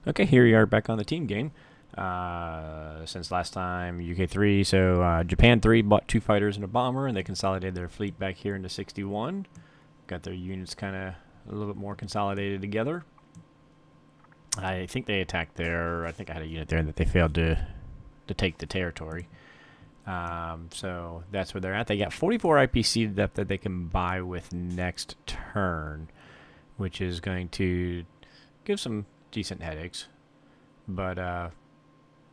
Okay, here we are back on the team game. Since last time, UK 3, so Japan 3 bought 2 fighters and a bomber, and they consolidated their fleet back here into 61. Got their units kind of a little bit more consolidated together. I think they attacked there. I think I had a unit there that they failed to take the territory. So that's where they're at. They got 44 IPC depth that they can buy with next turn, which is going to give some decent headaches. But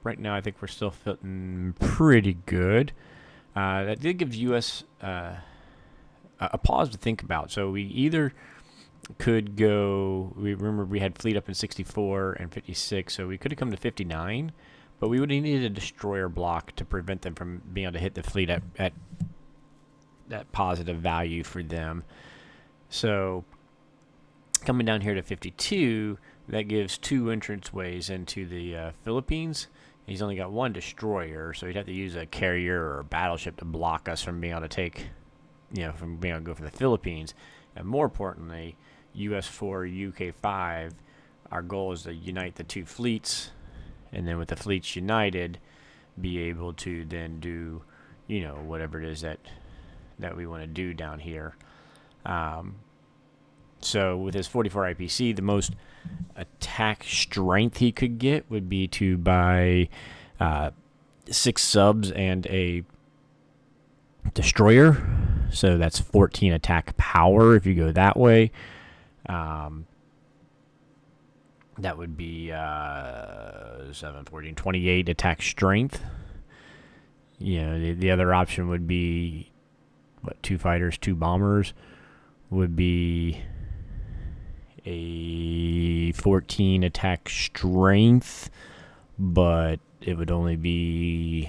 right now I think we're still fitting pretty good. That did give US a pause to think about. So we either could go, we remember we had fleet up in 64 and 56, so we could have come to 59, but we would have needed a destroyer block to prevent them from being able to hit the fleet at that positive value for them. So coming down here to 52, that gives 2 entranceways into the Philippines. He's only got 1 destroyer, so he'd have to use a carrier or a battleship to block us from being able to take, from being able to go for the Philippines. And more importantly, US 4, UK 5, our goal is to unite the 2 fleets, and then with the fleets united, be able to then do, whatever it is that we want to do down here. So with his 44 IPC, the most attack strength he could get would be to buy 6 subs and a destroyer. So that's 14 attack power if you go that way. That would be 7, 14, 28 attack strength. The other option would be, 2 fighters, 2 bombers, would be a 14 attack strength, but it would only be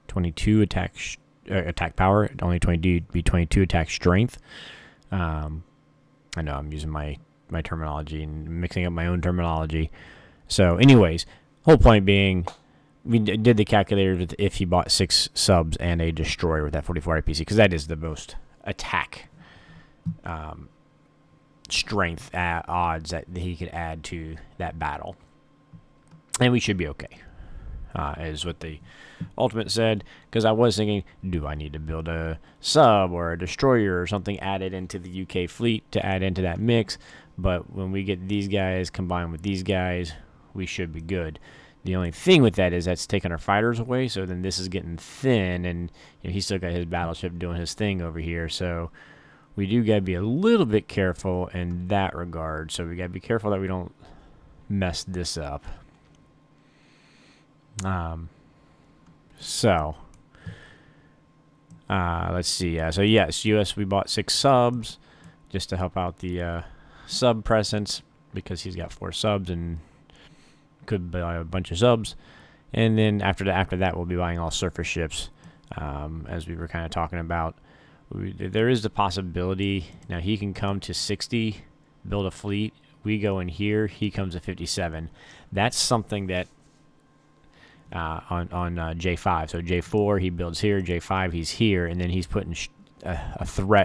22 attack power. It'd only be 22 attack strength. I know I'm using my terminology and mixing up my own terminology. So anyways, whole point being, we did the calculator if he bought 6 subs and a destroyer with that 44 IPC, because that is the most attack strength odds that he could add to that battle. And we should be okay, is what the Ultimate said, because I was thinking, do I need to build a sub or a destroyer or something added into the UK fleet to add into that mix? But when we get these guys combined with these guys, we should be good. The only thing with that is that's taking our fighters away, so then this is getting thin, and he's still got his battleship doing his thing over here, so we do got to be a little bit careful in that regard. So we got to be careful that we don't mess this up. Let's see. So yes, US, we bought 6 subs just to help out the sub presence, because he's got 4 subs and could buy a bunch of subs. And then after that, we'll be buying all surface ships, as we were kind of talking about. There is the possibility, now he can come to 60, build a fleet. We go in here, he comes to 57. That's something that on J5. So J4, he builds here. J5, he's here, and then he's putting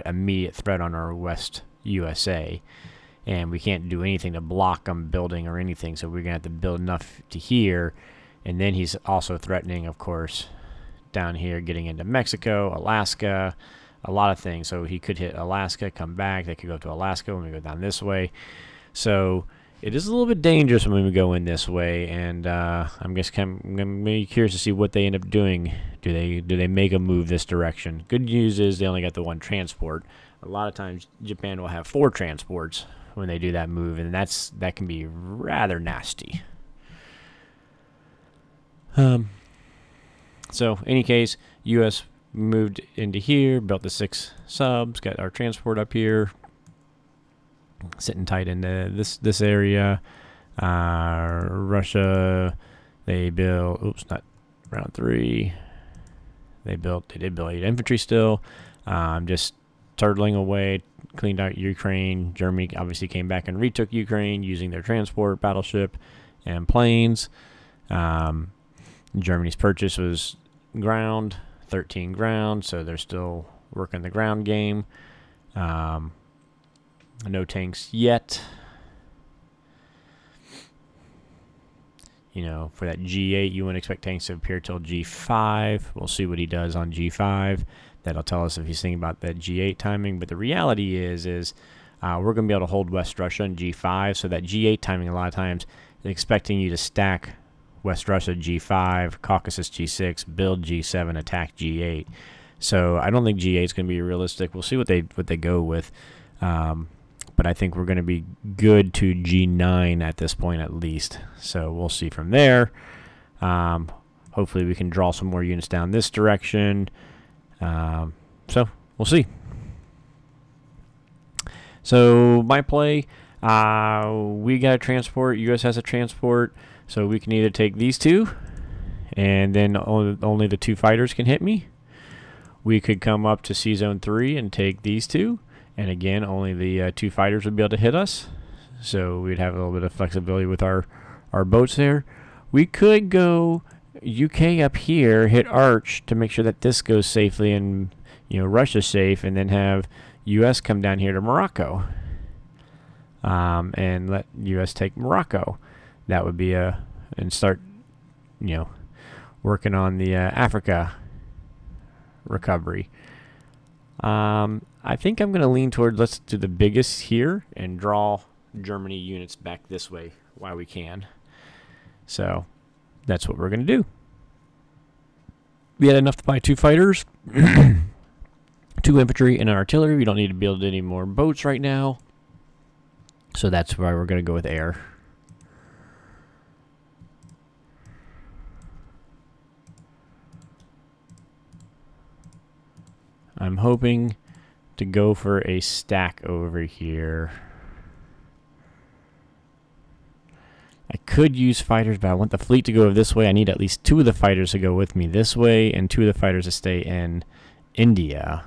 immediate threat on our West USA, and we can't do anything to block him building or anything. So we're gonna have to build enough to here, and then he's also threatening, of course, down here, getting into Mexico, Alaska, a lot of things. So he could hit Alaska, come back. They could go to Alaska when we go down this way. So it is a little bit dangerous when we go in this way, and I'm really curious to see what they end up doing. Do they make a move this direction? Good news is they only got the 1 transport. A lot of times Japan will have 4 transports when they do that move, and that can be rather nasty. So any case, U.S. moved into here, built the 6 subs, got our transport up here, sitting tight into this area. Russia, they built, not round 3. They did build 8 infantry still. Just turtling away, cleaned out Ukraine. Germany obviously came back and retook Ukraine using their transport, battleship, and planes. Germany's purchase was ground, 13 ground, so they're still working the ground game. No tanks yet. You know, for that G8, you wouldn't expect tanks to appear till G5. We'll see what he does on G5. That'll tell us if he's thinking about that G8 timing. But the reality is we're going to be able to hold West Russia in G5. So that G8 timing, a lot of times, is expecting you to stack West Russia G5, Caucasus G6, build G7, attack G8. So I don't think G8 is going to be realistic. We'll see what they go with. But I think we're going to be good to G9 at this point at least. So we'll see from there. Hopefully we can draw some more units down this direction. So we'll see. So my play, we got a transport. US has a transport. So we can either take these two, and then only the 2 fighters can hit me. We could come up to C Zone 3 and take these two. And again, only the 2 fighters would be able to hit us. So we'd have a little bit of flexibility with our boats there. We could go UK up here, hit Arch to make sure that this goes safely and, you know, Russia's safe, and then have US come down here to Morocco. And let US take Morocco. That would be and start, you know, working on the Africa recovery. I think I'm going to lean toward let's do the biggest here and draw Germany units back this way while we can. So that's what we're going to do. We had enough to buy 2 fighters, 2 infantry, and an artillery. We don't need to build any more boats right now. So that's why we're going to go with air. I'm hoping to go for a stack over here. I could use fighters, but I want the fleet to go this way. I need at least 2 of the fighters to go with me this way, and 2 of the fighters to stay in India.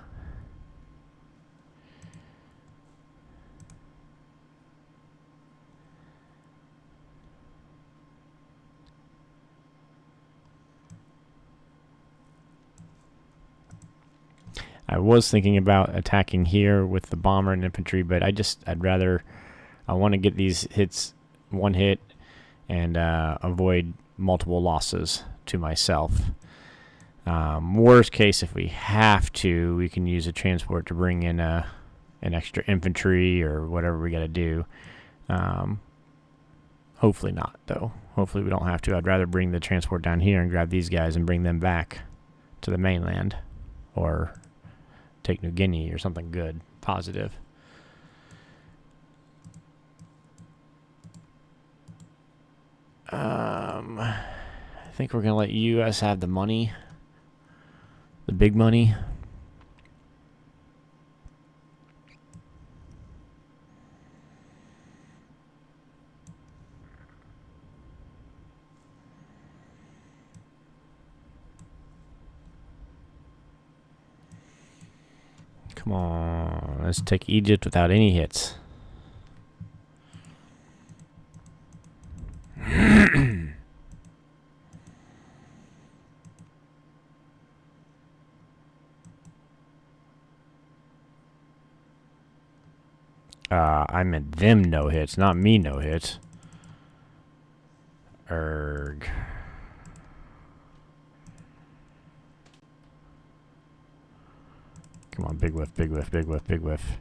I was thinking about attacking here with the bomber and infantry, but I want to get these hits, 1 hit, and avoid multiple losses to myself. Worst case, if we have to, we can use a transport to bring in an extra infantry or whatever we got to do. Hopefully not, though. Hopefully we don't have to. I'd rather bring the transport down here and grab these guys and bring them back to the mainland, or take New Guinea or something good, positive. I think we're going to let US have the money, the big money. Come on, let's take Egypt without any hits. I meant them no hits, not me no hits. Erg. Come on, big whiff, big whiff, big whiff, big whiff.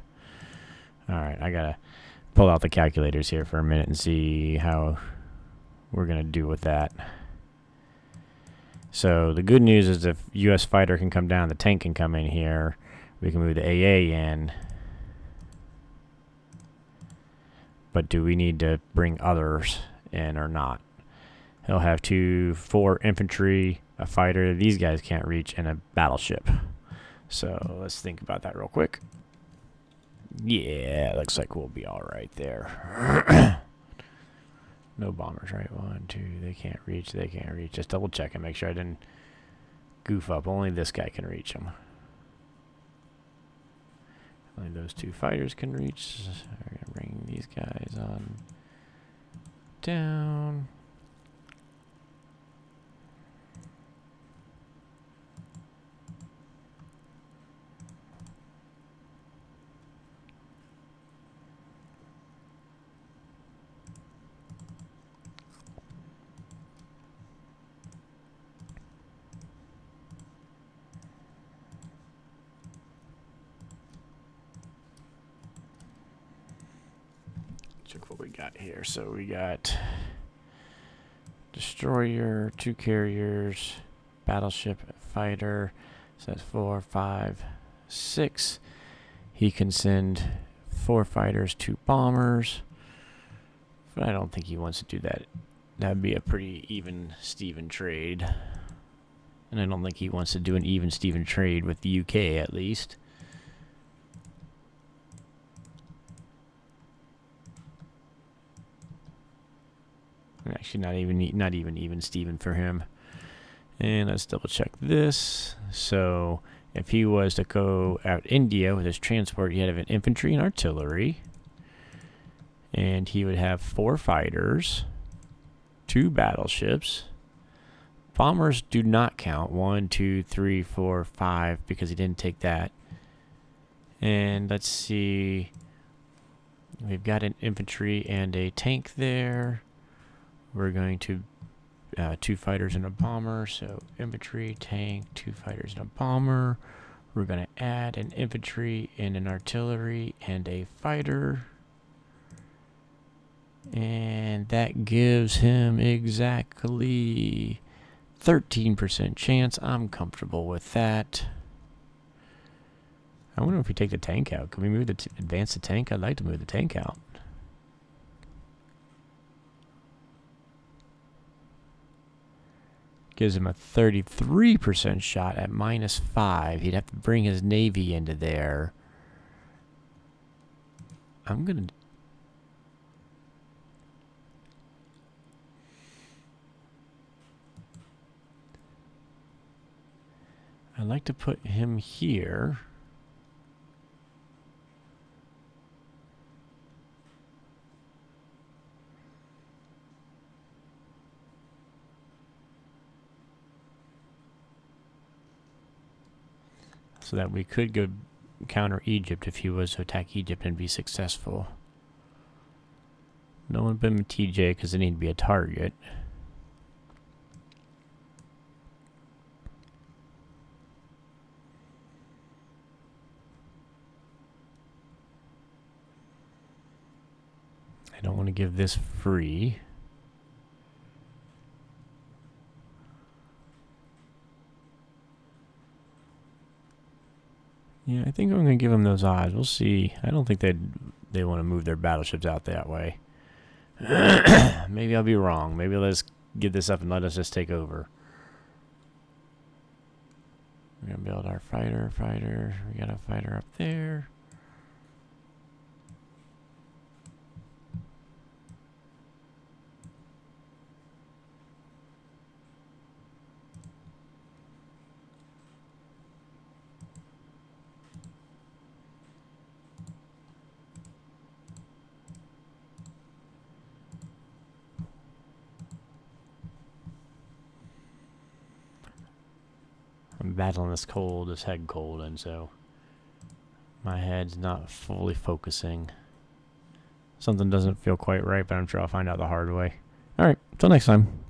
Alright, I gotta pull out the calculators here for a minute and see how we're gonna do with that. So the good news is if US fighter can come down, the tank can come in here. We can move the AA in. But do we need to bring others in or not? He'll have 4 infantry, a fighter these guys can't reach, and a battleship. So let's think about that real quick. Yeah, looks like we'll be alright there. No bombers, right? 1, 2, they can't reach, they can't reach. Just double check and make sure I didn't goof up. Only this guy can reach them. Only those 2 fighters can reach. We're gonna bring these guys on down. think what we got here. So we got destroyer, 2 carriers, battleship, fighter. So that's 4, 5, 6. He can send 4 fighters, 2 bombers. But I don't think he wants to do that. That'd be a pretty even Steven trade. And I don't think he wants to do an even Steven trade with the UK at least. Actually, not even Steven for him. And let's double check this. So if he was to go out India with his transport, he'd have an infantry and artillery. And he would have 4 fighters, 2 battleships. Bombers do not count. 1, 2, 3, 4, 5, because he didn't take that. And let's see. We've got an infantry and a tank there. We're going to 2 fighters and a bomber. So infantry, tank, 2 fighters and a bomber. We're going to add an infantry and an artillery and a fighter. And that gives him exactly 13% chance. I'm comfortable with that. I wonder if we take the tank out. Can we move advance the tank? I'd like to move the tank out. Gives him a 33% shot at -5. He'd have to bring his navy into there. I'm going to... I'd like to put him here. So that we could go counter Egypt if he was to attack Egypt and be successful. No one but TJ because they need to be a target. I don't want to give this free. Yeah, I think I'm going to give them those odds. We'll see. I don't think they want to move their battleships out that way. Maybe I'll be wrong. Maybe let's get this up and let us just take over. We're going to build our fighter. We got a fighter up there. I'm battling this head cold, and so my head's not fully focusing. Something doesn't feel quite right, but I'm sure I'll find out the hard way. Alright, till next time.